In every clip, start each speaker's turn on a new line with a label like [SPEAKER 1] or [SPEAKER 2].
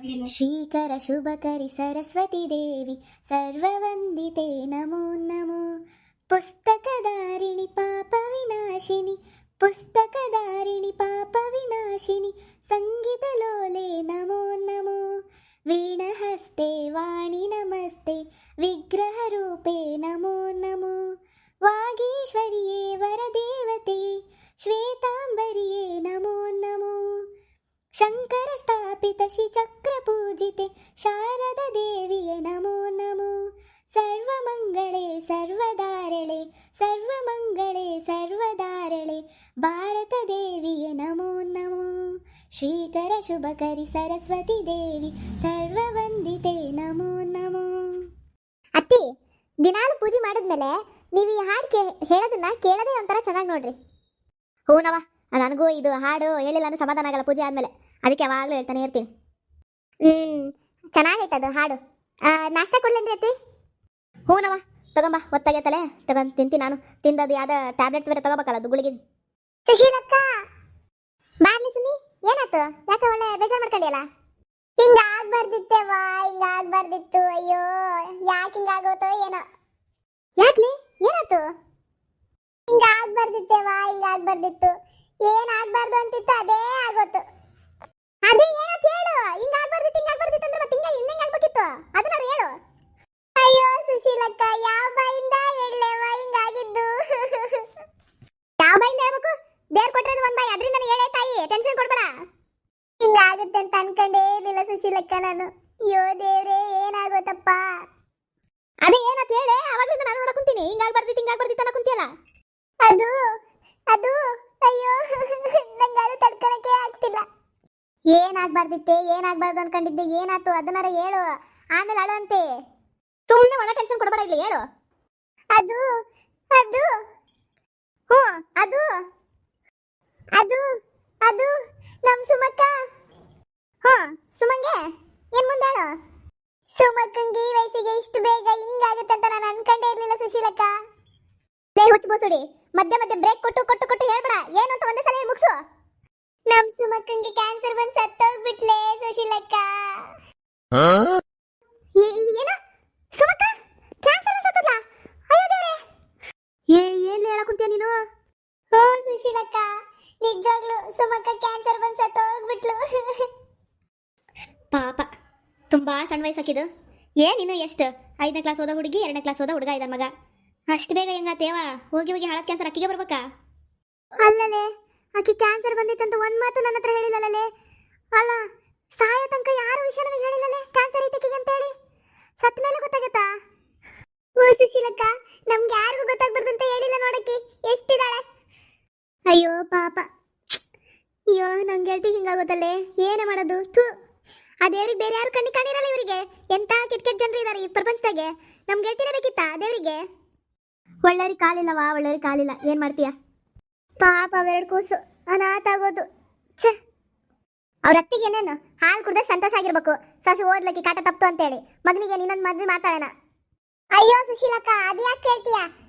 [SPEAKER 1] ಶ್ರೀಕರ ಶುಭಕರಿ ಸರಸ್ವತಿ ದೇವಿ ಸರ್ವವಂದಿತೆ ನಮೋ ನಮೋ. ಪುಸ್ತಕಧಾರಿಣಿ ಪಾಪ ವಿನಾಶಿನಿ ಪುಸ್ತಕಧಾರಿಣಿ ಪಾಪ ವಿನಾಶಿನಿ ಸಂಗೀತ ಲೋಲೆ ನಮೋ ನಮೋ. ವೀಣಹಸ್ತೆ ವಾಣಿ ನಮಸ್ತೆ ವಿಗ್ರಹ ರೂಪೇ ನಮೋ ನಮೋ. ವಾಗೀಶ್ವರಿಯೇ ವರದೇವತೆಯೇ ಶ್ವೇತಾಂಬರಿಯೇ ನಮೋ ನಮೋ. ಶಂಕರ ಸ್ಥಾಪಿತ ಶ್ರೀಚಕ್ರ ಪೂಜಿತೆ ಶಾರದ ದೇವಿಯೇ ನಮೋ ನಮೋ. ಸರ್ವಮಂಗಳೇ ಸರ್ವಧಾರಳೆ ಸರ್ವಮಂಗಳೇ ಸರ್ವಧಾರಳೆ ಭಾರತ ದೇವಿಯೇ ನಮೋ ನಮೋ. ಶ್ರೀಕರ ಶುಭಕರಿ ಸರಸ್ವತಿ ದೇವಿ ಸರ್ವವಂದಿತೆ ನಮೋ ನಮೋ. ಅತ್ತಿ, ದಿನಾಲು ಪೂಜೆ ಮಾಡಿದ್ಮೇಲೆ ನೀವು ಈ ಹಾಡು ಹೇಳೋದನ್ನ ಕೇಳೋದೇ ಒಂಥರ ಚೆನ್ನಾಗಿ ನೋಡ್ರಿ. ಹೂನವ, ನನಗೂ ಇದು ಹಾಡು ಹೇಳಿಲ್ಲ ಅಂದ್ರೆ ಸಮಾಧಾನ ಆಗಲ್ಲ ಪೂಜೆ ಆದಮೇಲೆ, ಅದಕ್ಕೆ ಯಾವಾಗಲೂ ಹೇಳ್ತಾನೆ ಇರ್ತೀನಿ. ಚೆನ್ನಾಗೈತೆ ಅದು ಹಾಡು. ನಾಷ್ಟ ಕೊಡ್ಲೇನ್ರಿ ಅತ್ತಿ? ಹೂನವ, ತಗೊಂಬ, ಒತ್ತಾಗೈತಲೆ ತಗೊಂಡು ತಿಂತೀನಿ ನಾನು. ತಿಂದದು ಯಾವ್ದು ಟ್ಯಾಬ್ಲೆಟ್ ಬೇರೆ ತಗೋಬೇಕಲ್ಲ, ಅದು ಗುಳಿಗೆ. ಸುಶೀಲಕ್ಕ ಬಾರ್ಲಿ ಸುನಿ, ಏನಾಯ್ತು? ಯಾಕೆ ಒಳ್ಳೆ ಬೇಜಾರು ಮಾಡ್ಕೊಂಡಿಯಲ್ಲ? ಹಿಂಗಾಗ್ಬಾರ್ದಿತ್ತೇವಾ, ಹಿಂಗಾಗ್ಬಾರ್ದಿತ್ತು. ಅಯ್ಯೋ, ಯಾಕೆ ಹಿಂಗಾಗೋತೋ ಏನೋ. ಯಾಕ್ಲಿ, ಏನಾಯ್ತು? ಹಿಂಗಾಗ್ಬಾರ್ದಿತ್ತೇವಾ, ಹಿಂಗಾಗ್ಬಾರ್ದಿತ್ತು. ಏನಾಗ್ಬಾರ್ದು ಅಂತಿತ್ತು ಅದೇ ಆಗೋತು. ಅದೇ ಏನಂತ ಹೇಳು. ಹಿಂಗಾಗ್ಬಾರ್ದಿತ್ತು ಹಿಂಗಾಗ್ಬಾರ್ದಿತ್ತು ಅಂದ್ರೆ ಮತ್ತೆ ಹಿಂಗೆ ಆಗ್ಬೇಕಿತ್ತು, ಅದನ್ನ ಹೇಳು. ಅಯ್ಯೋ ಸುಶೀಲಕ್ಕ, ಯಾವ ಬಾಯಿಂದ ಹೇಳಲೇವಾ ಹಿಂಗಾಗಿದ್ದು? ಯಾವ ಬಾಯಿಂದ ಹೇಳ್ಬೇಕು? ದೇವ್ರು ಕೊಟ್ಟಿರೋದು ಒಂದ್ ಬಾಯಿ, ಅದರಿಂದ ಹೇಳೇ ತಾಯಿ, ಟೆನ್ಷನ್ ಕೊಡ್ಬೇಡ. ಹಿಂಗಾಗುತ್ತೆ ಅಂತ ಅನ್ಕೊಂಡೇ ಇರ್ಲಿಲ್ಲ ಸುಶೀಲಕ್ಕ ನಾನು. ಅಯ್ಯೋ ದೇವ್ರೇ, ಏನಾಗೋತಪ್ಪ? ಅದೇ ಏನಂತ ಹೇಳಿ, ಅವಾಗ್ಲಿಂದ ನಾನು ನೋಡಕುಂತೀನಿ. ಹಿಂಗಾಗ್ಬಾರ್ದಿತ್ತು ಹಿಂಗಾಗ್ಬಾರ್ದಿತ್ತು ಅನ್ನಕುಂತಿಯಲ್ಲ. ಅದು ಅದು ಅಯ್ಯೋ, ನಂಗಾಳು ತಡ್ಕೊಳಕ್ಕೆ ಆಗ್ತಿಲ್ಲ. ಏನಾಗ್ಬಾರ್ದಿತ್ತೆ, ಏನಾಗ್ಬಾರ್ದು ಅನ್ಕೊಂಡಿದ್ದೆ, ಏನಾಯ್ತು ಅದನ್ನಾರ ಹೇಳು, ಆಮೇಲೆ ಅಳು ಅಂತೆ. ಸುಮ್ಮನೆ ಒಳ್ಳೆ ಟೆನ್ಷನ್ ಕೊಡಬೇಡ, ಇಲ್ಲಿ ಹೇಳು. ಅದು ಅದು ಹ್ಞೂ ಅದು ಅದು ಅದು ನಮ್ ಸುಮಕ್ಕ. ಹ್ಞೂ ಸುಮಂಗೆ, ಏನ್ ಮುಂದೆ ಹೇಳು. ಸುಮಕ್ಕಂಗೆ ಈ ವಯಸ್ಸಿಗೆ ಇಷ್ಟು ಬೇಗ ಹಿಂಗಾಗುತ್ತೆ ಅಂತ ನಾನು ಅನ್ಕೊಂಡೇ ಇರ್ಲಿಲ್ಲ ಸುಶೀಲಕ್ಕ. ಹುಚ್ಚು ಬೋಸುಡಿ, ಮಧ್ಯೆ ಮಧ್ಯೆ ಬ್ರೇಕ್ ಕೊಟ್ಟು ಕೊಟ್ಟು ಕೊಟ್ಟು ಹೇಳ್ಬೇಡ. ಏನು ಅಂತ ಒಂದೇ ಸಲ ಹೇಳಿ ಮುಗಿಸು. ನಮ್ ಸುಮಕ್ಕಂಗೆ ಕ್ಯಾನ್ಸರ್ ಬಂದು ಸತ್ತೋಗ್ಬಿಟ್ಲೆ ಸುಶೀಲಕ್ಕ. ಏನು ಸುಮಕ್ಕ ಕ್ಯಾನ್ಸರ್ ಬಂದು ಸತ್ತೋದ್ಲಾ? ಅಯ್ಯೋ ದೇವ್ರೆ, ಏನ್ ಹೇಳಕುಂತೀಯ ನೀನು? ಹೋ ಸುಶೀಲಕ್ಕ, ನಿಜವಾಗ್ಲೂ ಸುಮಕ್ಕ ಕ್ಯಾನ್ಸರ್ ಬಂದು ಸತ್ತೋಗ್ಬಿಟ್ಲು. ಪಾಪ, ತುಂಬಾ ಸಣ್ಣ ವಯಸ್ಸಾಕಿದು. ಏನಿನ್ನು ಎಷ್ಟು 5ನೇ ಕ್ಲಾಸ್ ಓದೋ ಹುಡುಗಿ 2ನೇ ಕ್ಲಾಸ್ ಓದೋ ಹುಡುಗ ಇದ ಮಗ. ಅಷ್ಟು ಬೇಗ ಹೆಂಗಾತೇವ? ಹೋಗಿ ಹೋಗಿ ಹಾಳಾದ ಕ್ಯಾನ್ಸರ್ ಅಕ್ಕಿಗೆ ಬರ್ಬೇಕಾ? ಅಲ್ಲಲೇ, ಆಕಿ ಕ್ಯಾನ್ಸರ್ ಬಂದಿತ್ತಂತ ಒಂದ್ ಮಾತು ನನ್ನ ಹತ್ರ ಹೇಳಿಲ್ಲಲೇ. ಅಲ್ಲ, ಸಾಯೋ ತನಕ ಯಾರು ವಿಷಯ ನಮಗೆ ಹೇಳಿಲ್ಲಲೇ, ಕ್ಯಾನ್ಸರ್ ಐತಕ್ಕಿಗೆ ಅಂತ ಹೇಳಿ. ಸತ್ತ ಮೇಲೆ ಗೊತ್ತಾಗತ್ತಾ? ಓ ಸುಶೀಲಕ್ಕ, ನಮ್ಗೆ ಯಾರಿಗೂ ಗೊತ್ತಾಗ್ಬಾರ್ದು ಅಂತ ಹೇಳಿಲ್ಲ ನೋಡಕ್ಕಿ, ಎಷ್ಟಿದಾಳೆ. ಅಯ್ಯೋ ಪಾಪ. ಅಯ್ಯೋ, ನಂಗೆ ಹೇಳ್ತಿ ಹಿಂಗಾಗೋತಲ್ಲೇ, ಏನೇ ಮಾಡೋದು? ಥೂ, ಆ ದೇವ್ರಿಗೆ ಬೇರೆ ಯಾರು ಕಣ್ಣಿ ಕಾಣಿರಲ್ಲ ಇವರಿಗೆ. ಎಂತ ಕೆಟ್ಟ ಕೆಟ್ಟ ಜನರು ಇದಾರೆ ಈ ಪ್ರಪಂಚದಾಗೆ. ನಮ್ಗೆ ಹೇಳ್ತಿನೇ ಬೇಕಿತ್ತಾ ದೇವರಿಗೆ? ಒಳ್ಳೆಯವ್ರಿಗೆ ಕಾಲಿಲ್ಲವಾ, ಒಳ್ಳೆಯವ್ರಿಗೆ ಕಾಲಿಲ್ಲ, ಏನ್ ಮಾಡ್ತೀಯ? ಪಾಪ ಅವೆರಡು ಕೂಸು ಅನಾಥ ಆಗೋದು. ಛೇ, ಅವ್ರ ಅತ್ತಿಗೆ ಏನೇನು ಹಾಲು ಕುಡ್ದ ಸಂತೋಷ ಆಗಿರ್ಬೇಕು, ಸಸಿ ಓದ್ಲಕ್ಕಿ ಕಾಟ ತಪ್ತು ಅಂತೇಳಿ. ಮಗನಿಗೆ ಇನ್ನೊಂದು ಮದ್ವೆ ಮಾಡ್ತಾಳೇನ? ಅಯ್ಯೋ ಸುಶೀಲಕ್ಕ, ಅದು ಯಾಕೆ ಕೇಳ್ತೀಯ?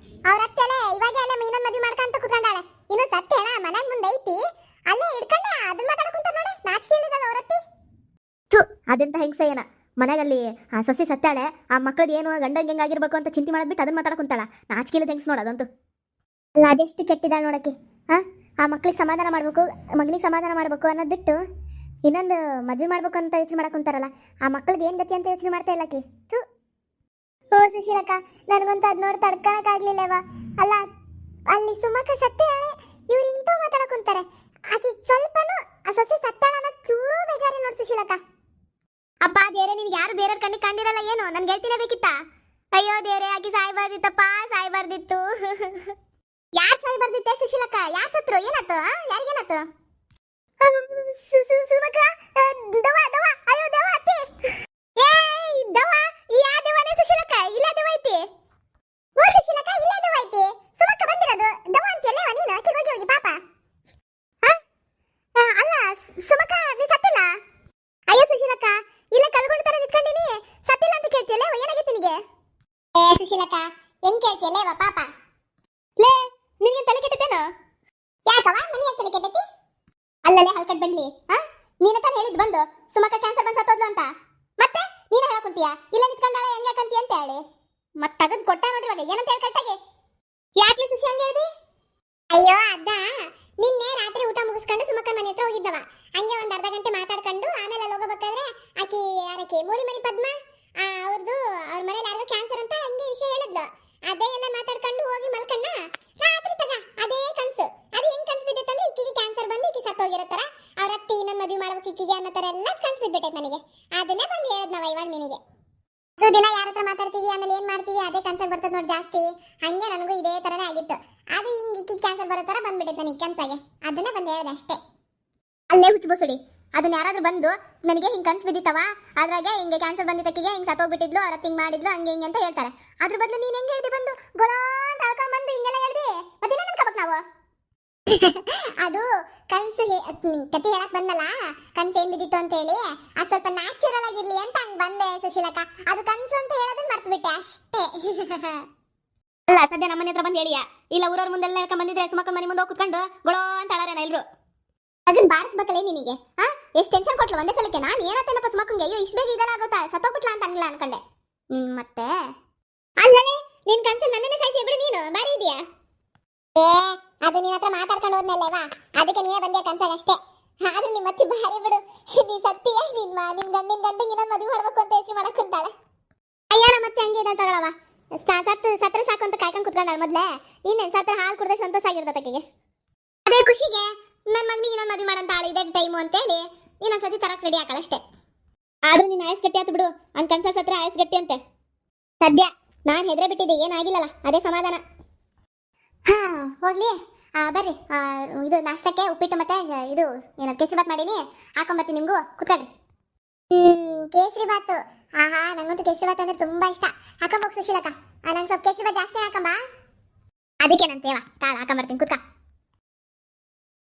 [SPEAKER 1] ಅವ್ರ ಅತ್ತೆಲೆ ಇವಾಗ ಅಲ್ಲೇ ಇನ್ನೊಂದು ಮದ್ವೆ ಮಾಡ್ಕೊಂತ ಕುತ್ಕೊಂಡಾಳೆ. ಇನ್ನು ಸತ್ತೇನ ಮನೆಗೆ ಮುಂದೆ ಐತಿ, ಅಲ್ಲೇ ಹಿಡ್ಕೊಂಡೆ ಅದನ್ನ ಮಾತಾಡಕುಂತ ನೋಡಿ. ನಾಚಿಕೆ ಇಲ್ಲದ ಅವ್ರತ್ತಿ. ಥೂ, ಅದೆಂತ ಹೆಂಗಸ ಏನ ಮನೆಗಲ್ಲಿ ಆ ಸೊಸೆ ಸತ್ತಾಳೆ, ಆ ಮಕ್ಕಳದ್ದು ಏನು ಗಂಡಂಗೆ ಹೆಂಗಾಗಿರ್ಬೇಕು ಅಂತ ಚಿಂತೆ ಮಾಡಿಬಿಟ್ಟು ಅದನ್ನ ಮಾತಾಡಕುಂತಾಳ. ನಾಚಿಕೆ ಇಲ್ಲದ ಹೆಂಗ್ಸ್ ನೋಡೋದಂತೂ. ಅದೆಷ್ಟು ಕೆಟ್ಟಿದ್ದಾಳೆ ನೋಡಕ್ಕೆ. ಆ ಮಕ್ಳಿಗೆ ಸಮಾಧಾನ ಮಾಡ್ಬೇಕು, ಮಗನಿಗೆ ಸಮಾಧಾನ ಮಾಡ್ಬೇಕು ಅನ್ನೋದು ಬಿಟ್ಟು ಇನ್ನೊಂದು ಮದ್ವೆ ಮಾಡ್ಬೇಕು ಅಂತ ಯೋಚನೆ ಮಾಡಕುಂತಾರಲ್ಲ. ಆ ಮಕ್ಳಿಗೆ ಏನ್ ಗತಿ ಅಂತ ಯೋಚನೆ ಮಾಡ್ತಾ ಇಲ್ಲಕಿ. ಓ ಸುಶೀಲಕ್ಕ, ನನಗಂತೂ ಅದ್ ನೋಡಿ ತಡ್ಕೊಳಕ್ಕಾಗ್ಲಿಲ್ಲವ. ಅಲ್ಲ, ಅಲ್ಲಿ ಸುಮಕ್ಕ ಸತ್ತೇ ಇವ್ರು ಇಂತೂ ಮಾತಾಡಕುಂತಾರೆ. ಆಕಿ ಸ್ವಲ್ಪನೂ ಆ ಸೊಸೆ ಸತ್ತಾಳ ಅನ್ನೋ ಚೂರು ಬೇಜಾರಿಲ್ಲ ನೋಡಿ ಸುಶೀಲಕ್ಕ. ಅಪ್ಪ ದೇವ್ರೆ, ನಿನ್ಗೆ ಯಾರು ಬೇರೆಯವ್ರ ಕಣ್ಣಿಗೆ ಕಂಡಿರಲ್ಲ ಏನು? ನನ್ಗೆ ಹೇಳ್ತಿನೇ ಬೇಕಿತ್ತ? ಅಯ್ಯೋ ದೇವ್ರೆ, ಆಕಿ ಸಾಯ್ಬಾರ್ದಿತ್ತಪ್ಪ, ಸಾಯ್ಬಾರ್ದಿತ್ತು. ಯಾರು ಸಾಯ್ಬಾರ್ದಿತ್ತೆ ಸುಶೀಲಕ್ಕ? ಯಾರು ಸತ್ರು? ಏನಾಯ್ತು? ಯಾರಿಗೇನಾಯ್ತು? ಸುಮಕ್ಕ, ದವ ದವ, ಅಯ್ಯೋ ದವ ಅತ್ತಿ. ಏಯ್ ದವ, ಯಾ ದವನೇ ಸುಶೀಲಕ್ಕ? ಇಲ್ಲ ದವ ಐತಿ. ಓ ಸುಶೀಲಕ್ಕ, ಇಲ್ಲ ದವ ಐತಿ. ಸುಮಕ್ಕ ಬಂದಿರೋದು ದವ ಅಂತೆಲ್ಲ ನೀನು ಆಕಿ ಹೋಗಿ ಹೋಗಿ ಪಾಪ. ಅಲ್ಲ ಸುಮಕ್ಕ, ನೀ ಸತ್ತಿಲ್ಲ? ಅಯ್ಯೋ ಸುಶೀಲಕ್ಕ, ಇಲ್ಲ ಕಲ್ಗೊಂಡು ತರ ನಿಂತ್ಕೊಂಡಿನಿ, ಸತ್ತಿಲ್ಲ ಅಂತ ಕೇಳ್ತಿಯಲ್ಲ, ಏನಾಗೈತಿ ನಿನಗೆ? ಏ ಸುಶೀಲಕ್ಕ, ಹೆಂಗ್ ಕೇಳ್ತಿಯಲ್ಲ ಪಾಪ? ಲೇ, ನಿನಗೆ ತಲೆ ಕೆಟ್ಟತೇನೋ? ಯಾಕವ ನನಗೆ ತಲೆ ಕೆಟ್ಟತಿ? ಅಲ್ಲಲೇ ಹಲ್ಕಟ್ ಬಂಡ್ಲಿ, ನೀನ ತಾನು ಹೇಳಿದ್ ಬಂದು ಸುಮಕ್ಕ ಕ್ಯಾನ್ಸರ್ ಬಂದು ಸತ್ತೋದ್ಲು ಅಂತ. ಅಂತೀಯ ಇಲ್ಲ ನಿಂತ್ಕೊಂಡಾಳೆ ಹೆಂಗಾಕಂತಿ ಅಂತ ಹೇಳಿ ಮತ್ ತಗದ್ ಕೊಟ್ಟ ನೋಡ್ರಿ ಇವಾಗ ಏನಂತ ಹೇಳಿ ಕರೆಕ್ಟಾಗಿ ಯಾಕೆ ಸುಶಿ ಹಂಗೆ ಹೇಳ್ದಿ ಅಯ್ಯೋ ಅದ ನಿನ್ನೆ ರಾತ್ರಿ ಊಟ ಮುಗಿಸ್ಕೊಂಡು ಸುಮಕ್ಕನ ಮನೆ ಹತ್ರ ಹೋಗಿದ್ದವ ಹಂಗೆ ಒಂದ್ ಅರ್ಧ ಗಂಟೆ ಮಾತಾಡ್ಕೊಂಡು ಆಮೇಲೆ ಅಲ್ಲಿ ಹೋಗಬೇಕಾದ್ರೆ ಆಕಿ ಮೂಲಿಮನಿ ಪದ್ಮ ಅವ್ರದ್ದು ಅವ್ರ ಮನೇಲಿ ಯಾರಿಗೋ ಕ್ಯಾನ್ಸರ್ ಅಂತ ಹಂಗೆ ವಿಷಯ ಹೇಳಿದ್ಲು ಅದೇ ಎಲ್ಲ ಮಾತಾಡ್ಕೊಂಡು ಹೋಗಿ ಮಲ್ಕಣ್ಣ ರಾತ್ರಿ ತಗ ಅದೇ ಕನ್ಸು ಅದು ಹೆಂಗ್ ಕನ್ಸು ಬಿದ್ದೈತಂದ್ರೆ ಇಕ್ಕಿಗೆ ಕ್ಯಾನ್ಸರ್ ಬಂದು ಇಕ್ಕಿ ಸತ್ತೋಗಿರತ್ತಾರ ಅವ್ರ ಅತ್ತಿ ಇನ್ನೊಂದು ಮದುವೆ ಮಾಡ್ಬೇಕು ಇಕ್ಕಿಗೆ ಅನ್ನೋ ತರ ಎಲ್ಲ ಕನ್ಸು ಬಿದ್ಬಿಟ್ಟೈತೆ ನನಗೆ ಅದನ್ನೇ ಬಂದು ಹೇಳಿದ್ನವ ಇವಾಗ ನಿನಗೆ ದಿನ ಯಾರ ಹತ್ರ ಮಾತಾಡ್ತೀವಿ ಆಮೇಲೆ ಏನ್ ಮಾಡ್ತೀವಿ ಅದೇ ಕ್ಯಾನ್ಸರ್ ಬರ್ತದೆ ನೋಡಿ ಜಾಸ್ತಿ ಹಂಗೆ ನನಗೂ ಇದೇ ತರನೇ ಆಗಿತ್ತು ಅದು ಹಿಂಗ್ ಇಕ್ಕಿ ಕ್ಯಾನ್ಸರ್ ಬರೋ ತರ ಬಂದ್ಬಿಟ್ಟೈತೆ ನನಗೆ ಕ್ಯಾನ್ಸರ್ಗೆ ಅದನ್ನ ಬಂದು ಹೇಳ್ದೆ ಅಷ್ಟೇ ಅಲ್ಲೇ ಹುಚ್ಚುಬಸುಡಿ ಅದನ್ನ ಯಾರಾದ್ರೂ ಬಂದು ನನಗೆ ಹಿಂಗ್ ಕನ್ಸು ಬಿದ್ದಿತ್ತವ ಅದ್ರಾಗೆ ಹಿಂಗೆ ಕ್ಯಾನ್ಸರ್ ಬಂದಿದ್ದಕ್ಕಿಗೆ ಹಿಂಗ್ ಸತ್ತೋಗ್ಬಿಟ್ಟಿದ್ಲು ಅವ್ರ ಹಿಂಗ್ ಮಾಡಿದ್ಲು ಹಂಗೆ ಹಿಂಗೆ ಅಂತ ಹೇಳ್ತಾರೆ ಅದ್ರ ಬದಲು ನೀನ್ ಹೆಂಗೆ ಹೇಳ್ದಿ ಬಂದು ಗೊಳೋ ಅಂತ ಹೇಳ್ಕೊಂಡ್ ಬಂದು ಹಿಂಗೆಲ್ಲ ಹೇಳ್ದಿ ಮತ್ತೆ ನೆನ್ಕೋಬೇಕು ನಾವು ಅದು ಕನ್ಸು ಕತೆ ಹೇಳಕ್ ಬಂದಲ್ಲ ಕನ್ಸು ಏನ್ ಬಿದ್ದಿತ್ತು ಅಂತ ಹೇಳಿ ಅದು ಸ್ವಲ್ಪ ನ್ಯಾಚುರಲ್ ಆಗಿರ್ಲಿ ಅಂತ ಹಂಗ್ ಬಂದೆ ಸುಶೀಲಕ್ಕ ಅದು ಕನ್ಸು ಅಂತ ಹೇಳೋದನ್ನ ಮರ್ತು ಬಿಟ್ಟೆ ಅಷ್ಟೇ ಅಲ್ಲ ಸದ್ಯ ನಮ್ಮನೆ ಹತ್ರ ಬಂದು ಹೇಳಿಯಾ ಇಲ್ಲ ಊರವ್ರ ಮುಂದೆಲ್ಲ ಹೇಳ್ಕೊಂಡ್ ಬಂದಿದ್ರೆ ಸುಮಕ್ಕ ಮನೆ ಮುಂದೆ ಹೋಗಿ ಕುತ್ಕೊಂಡು ಗೊಳೋ ಅಂತ ಅಳಾರೇನ ಎಲ್ರು ಅದನ್ನ ಬಾರಿಸ್ಬೇಕಲ್ಲೇ ನಿನಗೆ ಎಷ್ಟು ಟೆನ್ಷನ್ ಕೊಟ್ಲು ಒಂದೇ ಸಲಕ್ಕೆ ನಾನು ಏನತ್ತೇನಪ್ಪ ಸುಮಕ್ಕಂಗೆ ಅಯ್ಯೋ ಇಷ್ಟು ಬೇಗ ಇದೆಲ್ಲ ಆಗುತ್ತಾ ಸತ್ತೋಗ್ಬಿಟ್ಲ ಅಂತ ಅನ್ಲ ಅನ್ಕೊಂಡೆ ಮತ್ತೆ ಅಲ್ಲೇ ನಿನ್ ಕನ್ಸಲ್ಲಿ ನನ್ನನ್ನೇ ಸಾಯಿಸಿ ಬಿಡು ನೀನು ಬಾರಿ ಇದೆಯಾ ಏ ಅದು ನಿನ್ನ ಹತ್ರ ಮಾತಾಡ್ಕೊಂಡು ಹೋದ್ನಲ್ಲೇವಾ ಅದಕ್ಕೆ ನೀನೇ ಬಂದೆ ಕನ್ಸಾಗ ಅಷ್ಟೇ ಆದ್ರೆ ನಿಮ್ಮ ಅತ್ತಿ ಬಾರಿ ಬಿಡು ನೀ ಸತ್ತಿ ನಿಮ್ ಗಂಡಿನ ಇನ್ನೊಂದು ಮದುವೆ ಮಾಡ್ಬೇಕು ಅಂತ ಯೋಚನೆ ಮಾಡಕ್ ಕುಂತಾಳೆ ಅಯ್ಯಣ ಮತ್ತೆ ಹಂಗೆ ಇದ್ದಾಳೆ ತಗೊಳವ ಸತ್ರ ಸಾಕು ಅಂತ ಕಾಯ್ಕೊಂಡು ಕುತ್ಕೊಂಡಾಳ ಮೊದ್ಲೇ ಇನ್ನೇನು ಸತ್ರ ಹಾಲು ಕುಡ್ದೆ ಸಂತೋಷ ಆಗಿರ್ತದೆ ಆಕೆಗೆ ಅದೇ ಖುಷಿಗೆ ನನ್ನ ಮಗನಿಗೆ ಇನ್ನೊಂದು ಮದುವೆ ಮಾಡಂತ ಆಳು ಇದೇ ಟೈಮು ಅಂತೇಳಿ ಇನ್ನೊಂದ್ಸತಿ ತರಕ್ ರೆಡಿ ಹಾಕಳಷ್ಟೇ ಆದ್ರೂ ನೀನು ಆಯಸ್ ಗಟ್ಟಿ ಆತು ಬಿಡು ಹಂಗೆ ಕನ್ಸ ಸತ್ರ ಆಯಸ್ ಗಟ್ಟಿ ಅಂತೆ ಸದ್ಯ ನಾನು ಹೆದ್ರೆ ಬಿಟ್ಟಿದ್ದೆ ಏನಾಗಿಲ್ಲಲ್ಲ ಅದೇ ಸಮಾಧಾನ ಹಾ ಹೋಗ್ಲಿ ಬರ್ರಿ ಇದು ನಾಷ್ಟಕ್ಕೆ ಉಪ್ಪಿಟ್ಟು ಮತ್ತೆ ಇದು ಏನೋ ಕೇಸರಿ ಬಾತ್ ಮಾಡೀನಿ ಹಾಕೊಂಬರ್ತೀನಿ ನಿಮ್ಗೂ ಕುತ್ಕೊಳ್ರಿ ಕೇಸರಿ ಬಾತು ಆಹಾ ನಂಗಂತೂ ಕೇಸರಿ ಬಾತ್ ಅಂದ್ರೆ ತುಂಬಾ ಇಷ್ಟ ಹಾಕೊಂಬೋಗ್ ಸುಶೀಲಕ್ಕ ನಂಗೆ ಸ್ವಲ್ಪ ಕೇಸರಿ ಬಾತ್ ಜಾಸ್ತಿ ಹಾಕಂಬ ಅದಕ್ಕೆ ನಂತೇವ ಕಾಳು ಹಾಕೊಂಬರ್ತೀನಿ ಕುತ್ಕ